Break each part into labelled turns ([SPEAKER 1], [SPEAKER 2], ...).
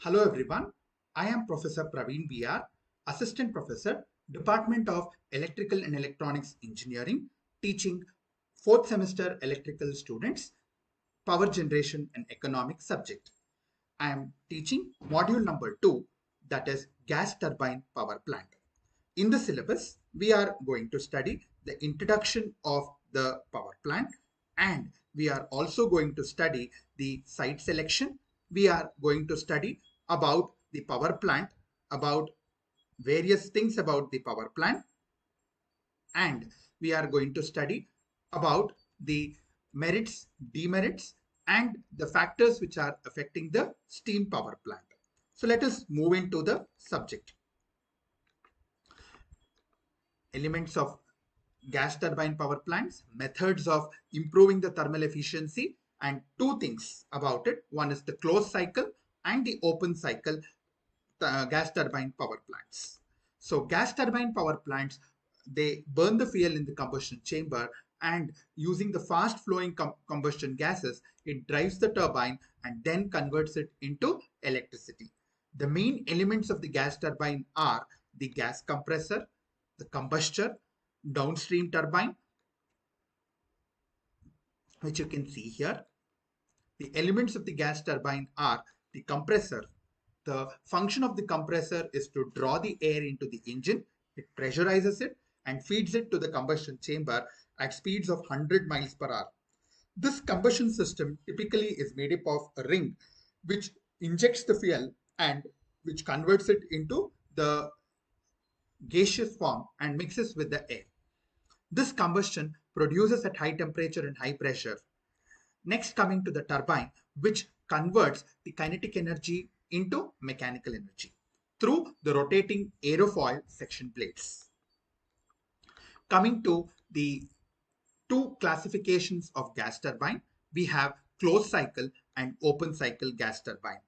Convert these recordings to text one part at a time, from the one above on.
[SPEAKER 1] Hello everyone, I am Professor Praveen BR, Assistant Professor, Department of Electrical and Electronics Engineering, teaching 4th semester electrical students, Power Generation and Economics subject. I am teaching module number 2, that is Gas Turbine Power Plant. In the syllabus, we are going to study the introduction of the power plant, and we are also going to study the site selection. We are going to study about the power plant, about various things about the power plant, and we are going to study about the merits, demerits, and the factors which are affecting the steam power plant. So let us move into the subject. Elements of gas turbine power plants, methods of improving the thermal efficiency, and two things about it. One is the closed cycle and the open cycle gas turbine power plants. So gas turbine power plants, they burn the fuel in the combustion chamber, and using the fast flowing combustion gases, it drives the turbine and then converts it into electricity. The main elements of the gas turbine are the gas compressor, the combustor, downstream turbine, which you can see here. The elements of the gas turbine are the compressor. The function of the compressor is to draw the air into the engine. It pressurizes it and feeds it to the combustion chamber at speeds of 100 miles per hour. This combustion system typically is made up of a ring which injects the fuel and which converts it into the gaseous form and mixes with the air. This combustion produces at high temperature and high pressure. Next, coming to the turbine, which converts the kinetic energy into mechanical energy through the rotating aerofoil section plates. Coming to the two classifications of gas turbine, we have closed cycle and open cycle gas turbine.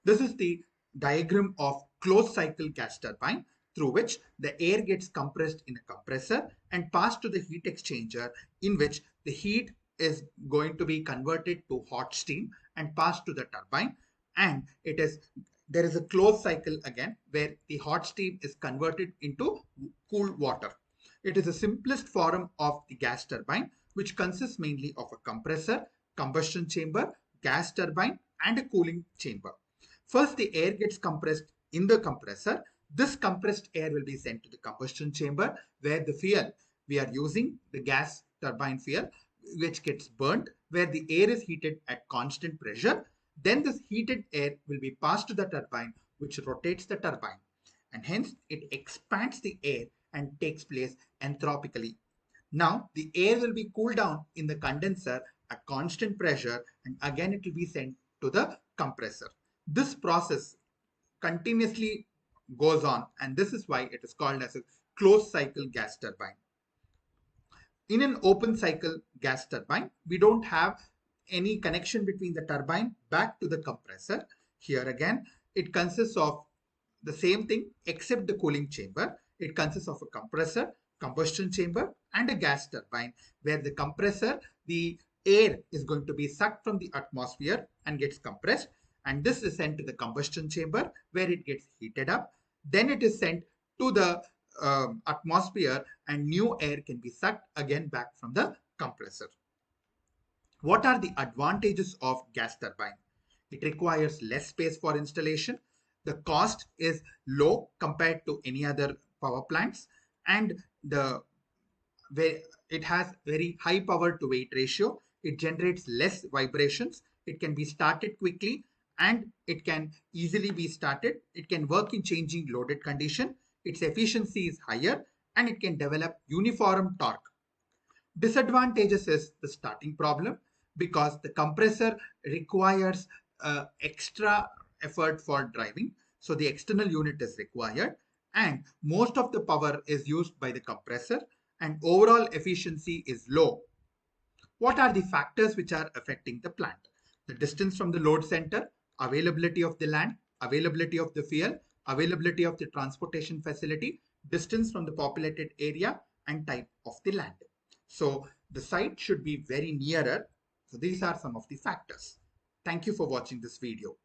[SPEAKER 1] This is the diagram of closed cycle gas turbine, through which the air gets compressed in a compressor and passed to the heat exchanger, in which the heat is going to be converted to hot steam and passed to the turbine, and there is a closed cycle again where the hot steam is converted into cool water. It is the simplest form of the gas turbine, which consists mainly of a compressor, combustion chamber, gas turbine, and a cooling chamber. First, the air gets compressed in the compressor. This compressed air will be sent to the combustion chamber, where the fuel we are using, the gas turbine fuel, which gets burnt, where the air is heated at constant pressure. Then this heated air will be passed to the turbine, which rotates the turbine, and hence it expands the air and takes place entropically. Now the air will be cooled down in the condenser at constant pressure, and again it will be sent to the compressor. This process continuously goes on, and this is why it is called as a closed cycle gas turbine. In an open cycle gas turbine, we don't have any connection between the turbine back to the compressor. Here again, it consists of the same thing except the cooling chamber. It consists of a compressor, combustion chamber, and a gas turbine, where the compressor, the air is going to be sucked from the atmosphere and gets compressed, and this is sent to the combustion chamber where it gets heated up. Then it is sent to the atmosphere, and new air can be sucked again back from the compressor. What are the advantages of gas turbine? It requires less space for installation. The cost is low compared to any other power plants, and it has very high power to weight ratio. It generates less vibrations. It can be started quickly, and it can easily be started. It can work in changing loaded condition. Its efficiency is higher, and it can develop uniform torque. Disadvantages is the starting problem, because the compressor requires extra effort for driving. So the external unit is required, and most of the power is used by the compressor, and overall efficiency is low. What are the factors which are affecting the plant? The distance from the load center, availability of the land, availability of the fuel, availability of the transportation facility, distance from the populated area, and type of the land. So the site should be very nearer. So these are some of the factors. Thank you for watching this video.